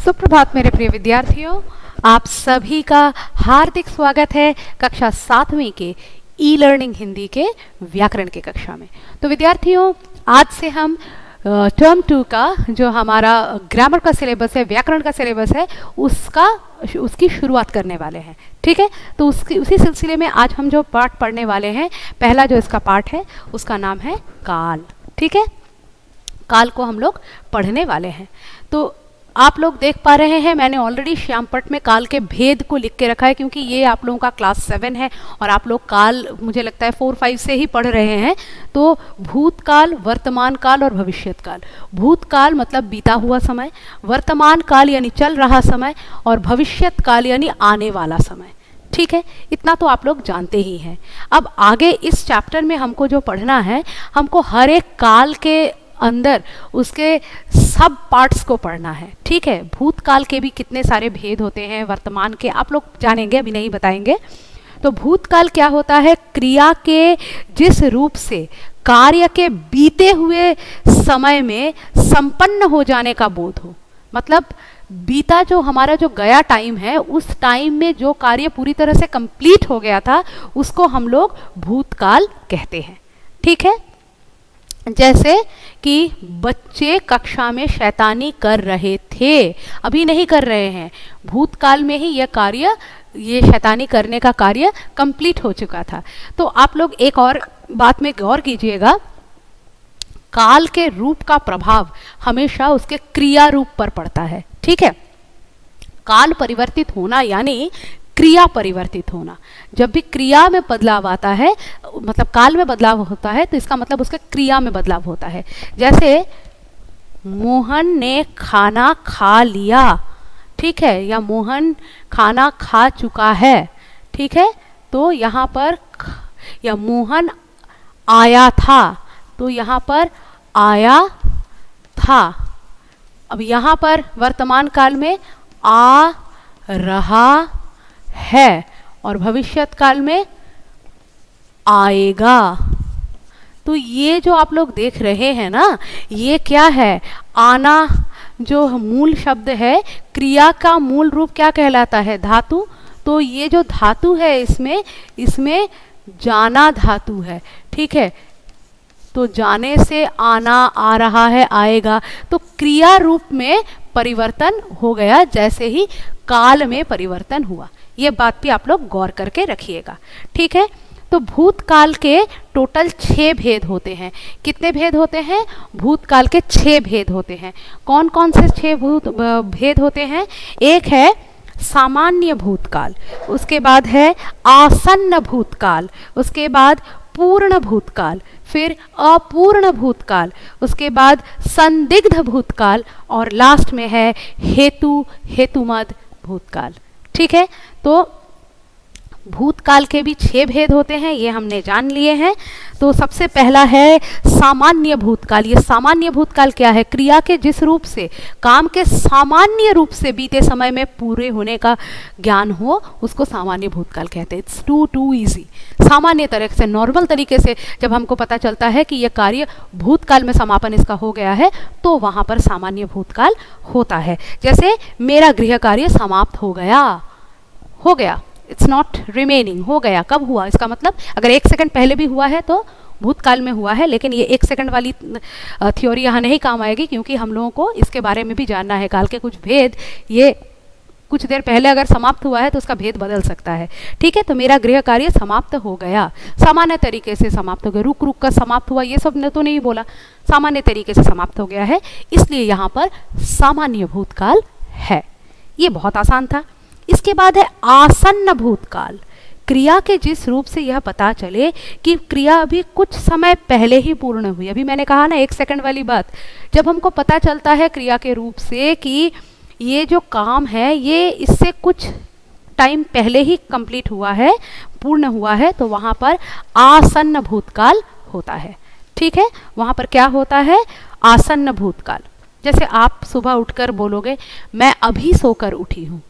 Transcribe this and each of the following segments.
सुप्रभात मेरे प्रिय विद्यार्थियों, आप सभी का हार्दिक स्वागत है कक्षा 7वीं के ई लर्निंग हिंदी के व्याकरण के कक्षा में। तो विद्यार्थियों, आज से हम टर्म 2 का जो हमारा ग्रामर का सिलेबस है, व्याकरण का सिलेबस है, उसकी शुरुआत करने वाले हैं। ठीक है, तो उसी सिलसिले में आज हम जो पाठ पढ़ने वाले हैं, पहला जो इसका पाठ है उसका नाम है काल। ठीक है, काल को हम लोग पढ़ने वाले हैं। तो आप लोग देख पा रहे हैं, मैंने ऑलरेडी श्यामपट्ट में काल के भेद को लिख के रखा है, क्योंकि ये आप लोगों का क्लास 7 है और आप लोग काल मुझे लगता है 4-5 से ही पढ़ रहे हैं। तो भूतकाल, वर्तमान काल और भविष्यत काल। भूतकाल मतलब बीता हुआ समय, वर्तमान काल यानी चल रहा समय, और भविष्यत काल यानी आने वाला समय। ठीक है, इतना तो आप लोग जानते ही हैं। अब आगे इस चैप्टर में हमको जो पढ़ना है, हमको हर एक काल के अंदर उसके सब पार्ट्स को पढ़ना है। ठीक है, भूतकाल के भी कितने सारे भेद होते हैं, वर्तमान के आप लोग जानेंगे, अभी नहीं बताएंगे। तो भूतकाल क्या होता है? क्रिया के जिस रूप से कार्य के बीते हुए समय में संपन्न हो जाने का बोध हो। मतलब बीता जो हमारा जो गया टाइम है, उस टाइम में जो कार्य पूरी तरह से कंप्लीट हो गया था, उसको हम लोग भूतकाल कहते हैं। ठीक है, जैसे कि बच्चे कक्षा में शैतानी कर रहे थे, अभी नहीं कर रहे हैं, भूतकाल में ही ये शैतानी करने का कार्य कंप्लीट हो चुका था। तो आप लोग एक और बात में गौर कीजिएगा, काल के रूप का प्रभाव हमेशा उसके क्रिया रूप पर पड़ता है। ठीक है, काल परिवर्तित होना यानी क्रिया परिवर्तित होना। जब भी क्रिया में बदलाव आता है, मतलब काल में बदलाव होता है, तो इसका मतलब उसके क्रिया में बदलाव होता है। जैसे मोहन ने खाना खा लिया, ठीक है, या मोहन खाना खा चुका है। ठीक है, तो यहाँ पर, या मोहन आया था, तो यहाँ पर आया था। अब यहाँ पर वर्तमान काल में आ रहा है और भविष्यत काल में आएगा। तो ये जो आप लोग देख रहे हैं ना, ये क्या है? आना जो मूल शब्द है, क्रिया का मूल रूप क्या कहलाता है? धातु। तो ये जो धातु है, इसमें जाना धातु है। ठीक है, तो जाने से आना, आ रहा है, आएगा। तो क्रिया रूप में परिवर्तन हो गया, जैसे ही काल में परिवर्तन हुआ। ये बात भी आप लोग गौर करके रखिएगा। ठीक है, तो भूतकाल के टोटल 6 भेद होते हैं। कितने भेद होते हैं? भूतकाल के 6 भेद होते हैं। कौन कौन से 6 भेद होते हैं? एक है सामान्य भूतकाल, उसके बाद है आसन्न भूतकाल, उसके बाद पूर्ण भूतकाल, फिर अपूर्ण भूतकाल, उसके बाद संदिग्ध भूतकाल, और लास्ट में है हेतुमद भूतकाल। ठीक है, तो भूतकाल के भी 6 भेद होते हैं, ये हमने जान लिए हैं। तो सबसे पहला है सामान्य भूतकाल। ये सामान्य भूतकाल क्या है? क्रिया के जिस रूप से, काम के सामान्य रूप से बीते समय में पूरे होने का ज्ञान हो, उसको सामान्य भूतकाल कहते हैं। It's too easy. सामान्य तरह से, नॉर्मल तरीके से जब हमको पता चलता है कि यह कार्य भूतकाल में समापन इसका हो गया है, तो वहाँ पर सामान्य भूतकाल होता है। जैसे मेरा गृह कार्य समाप्त हो गया, इट्स नॉट रिमेनिंग, हो गया। कब हुआ? इसका मतलब अगर 1 सेकंड पहले भी हुआ है तो भूतकाल में हुआ है, लेकिन ये 1 सेकंड वाली थ्योरी यहाँ नहीं काम आएगी, क्योंकि हम लोगों को इसके बारे में भी जानना है। काल के कुछ भेद, ये कुछ देर पहले अगर समाप्त हुआ है तो उसका भेद बदल सकता है। ठीक है, तो मेरा गृह कार्य समाप्त हो गया, सामान्य तरीके से समाप्त हो गया। रुक रुक कर समाप्त हुआ, ये सब ने तो नहीं बोला, सामान्य तरीके से समाप्त हो गया है, इसलिए यहाँ पर सामान्य भूतकाल है। ये बहुत आसान था। इसके बाद है आसन्न भूतकाल। क्रिया के जिस रूप से यह पता चले कि क्रिया अभी कुछ समय पहले ही पूर्ण हुई। अभी मैंने कहा ना 1 सेकंड वाली बात, जब हमको पता चलता है क्रिया के रूप से कि ये जो काम है ये इससे कुछ टाइम पहले ही कंप्लीट हुआ है, पूर्ण हुआ है, तो वहाँ पर आसन्न भूतकाल होता है। ठीक है, वहाँ पर क्या होता है? आसन्न भूतकाल। जैसे आप सुबह उठकर बोलोगे मैं अभी सोकर उठी हूँ,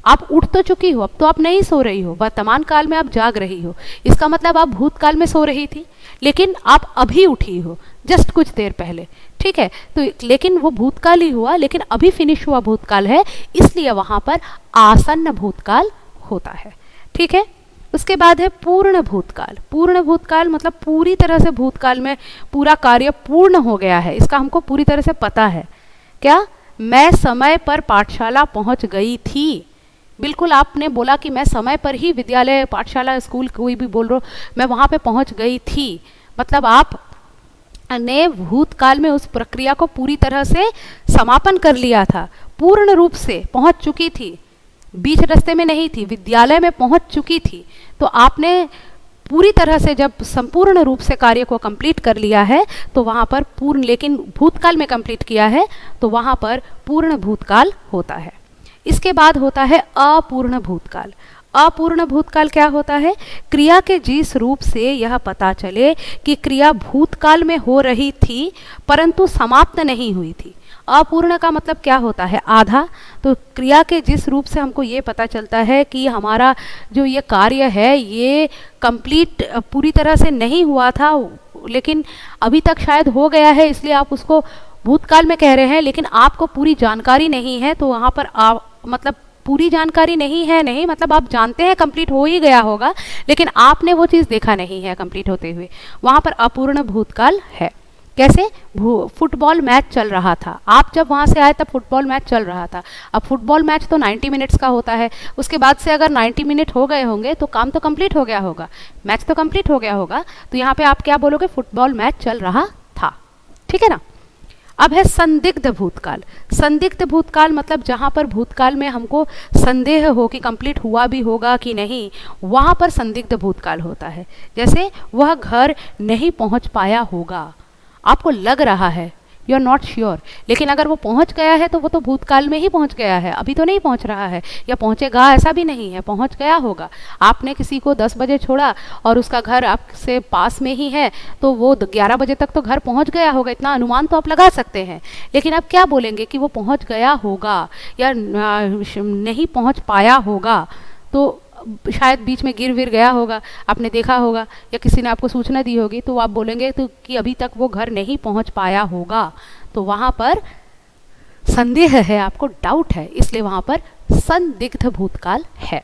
आप उठ तो चुकी हो, अब तो आप नहीं सो रही हो, वर्तमान काल में आप जाग रही हो। इसका मतलब आप भूतकाल में सो रही थी, लेकिन आप अभी उठी हो, जस्ट कुछ देर पहले, ठीक है। तो लेकिन वो भूतकाल ही हुआ, लेकिन अभी फिनिश हुआ भूतकाल है, इसलिए वहां पर आसन्न भूतकाल होता है, ठीक है। उसके बाद है पूर्ण भूतकाल। पूर्ण भूतकाल मतलब पूरी तरह से भूतकाल में पूरा कार्य पूर्ण हो गया है, इसका हमको पूरी तरह से पता है। क्या? मैं समय पर पाठशाला पहुंच गई थी। बिल्कुल आपने बोला कि मैं समय पर ही विद्यालय, पाठशाला, स्कूल, कोई भी बोल रहे हो, मैं वहां पे पहुंच गई थी, मतलब आप ने भूतकाल में उस प्रक्रिया को पूरी तरह से समापन कर लिया था, पूर्ण रूप से पहुंच चुकी थी, बीच रास्ते में नहीं थी, विद्यालय में पहुंच चुकी थी। तो आपने पूरी तरह से जब संपूर्ण रूप से कार्य को कंप्लीट कर लिया है तो वहां पर पूर्ण, लेकिन भूतकाल में कंप्लीट किया है तो वहां पर पूर्ण भूतकाल होता है। इसके बाद होता है अपूर्ण भूतकाल। अपूर्ण भूतकाल क्या होता है? क्रिया के जिस रूप से यह पता चले कि क्रिया भूतकाल में हो रही थी परंतु समाप्त नहीं हुई थी। अपूर्ण का मतलब क्या होता है? आधा। तो क्रिया के जिस रूप से हमको ये पता चलता है कि हमारा जो ये कार्य है ये कंप्लीट पूरी तरह से नहीं हुआ था, लेकिन अभी तक शायद हो गया है, इसलिए आप उसको भूतकाल में कह रहे हैं, लेकिन आपको पूरी जानकारी नहीं है। तो वहाँ पर मतलब पूरी जानकारी नहीं है, नहीं मतलब आप जानते हैं कंप्लीट हो ही गया होगा, लेकिन आपने वो चीज़ देखा नहीं है कंप्लीट होते हुए, वहाँ पर अपूर्ण भूतकाल है। कैसे? फुटबॉल मैच चल रहा था, आप जब वहाँ से आए तब फुटबॉल मैच चल रहा था। अब फुटबॉल मैच तो 90 मिनट्स का होता है, उसके बाद से अगर 90 मिनट हो गए होंगे तो काम तो कंप्लीट हो गया होगा, मैच तो कंप्लीट हो गया होगा। तो यहाँ पे आप क्या बोलोगे? फुटबॉल मैच चल रहा था, ठीक है ना। अब है संदिग्ध भूतकाल। संदिग्ध भूतकाल मतलब जहाँ पर भूतकाल में हमको संदेह हो कि कंप्लीट हुआ भी होगा कि नहीं, वहाँ पर संदिग्ध भूतकाल होता है। जैसे वह घर नहीं पहुँच पाया होगा, आपको लग रहा है, यू आर नॉट श्योर, लेकिन अगर वो पहुंच गया है तो वो तो भूतकाल में ही पहुंच गया है, अभी तो नहीं पहुंच रहा है या पहुंचेगा, ऐसा भी नहीं है, पहुंच गया होगा। आपने किसी को 10 बजे छोड़ा और उसका घर आपसे पास में ही है, तो वो 11 बजे तक तो घर पहुंच गया होगा, इतना अनुमान तो आप लगा सकते हैं। लेकिन आप क्या बोलेंगे कि वो पहुँच गया होगा या नहीं पहुँच पाया होगा, तो शायद बीच में गिर विर गया होगा, आपने देखा होगा या किसी ने आपको सूचना दी होगी, तो आप बोलेंगे तो कि अभी तक वो घर नहीं पहुंच पाया होगा, तो वहां पर संदेह है, आपको डाउट है, इसलिए वहां पर संदिग्ध भूतकाल है।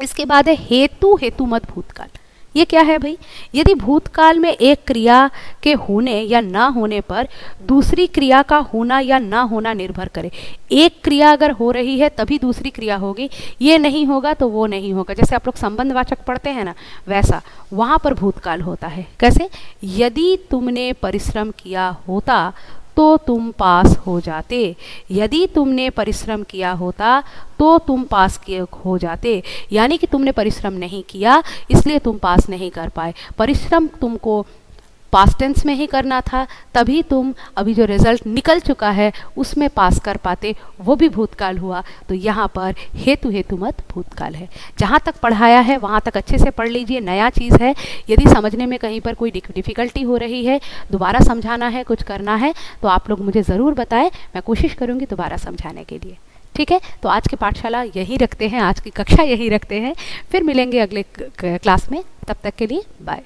इसके बाद है हेतु हेतुमत भूतकाल। ये क्या है भाई? यदि भूतकाल में एक क्रिया के होने या ना होने पर दूसरी क्रिया का होना या ना होना निर्भर करे। एक क्रिया अगर हो रही है तभी दूसरी क्रिया होगी, ये नहीं होगा तो वो नहीं होगा। जैसे आप लोग संबंधवाचक पढ़ते हैं ना, वैसा वहाँ पर भूतकाल होता है। कैसे? यदि तुमने परिश्रम किया होता तो तुम पास हो जाते, यदि तुमने परिश्रम किया होता तो तुम पास हो जाते, यानी कि तुमने परिश्रम नहीं किया इसलिए तुम पास नहीं कर पाए। परिश्रम तुमको पास्ट टेंस में ही करना था, तभी तुम अभी जो रिजल्ट निकल चुका है उसमें पास कर पाते, वो भी भूतकाल हुआ। तो यहाँ पर हेतु हेतुमत भूतकाल है। जहाँ तक पढ़ाया है वहाँ तक अच्छे से पढ़ लीजिए, नया चीज़ है। यदि समझने में कहीं पर कोई डिफ़िकल्टी हो रही है, दोबारा समझाना है, कुछ करना है, तो आप लोग मुझे ज़रूर बताएं, मैं कोशिश करूँगी दोबारा समझाने के लिए। ठीक है, तो आज की पाठशाला यहीं रखते हैं, आज की कक्षा यहीं रखते हैं, फिर मिलेंगे अगले क्लास में। तब तक के लिए बाय।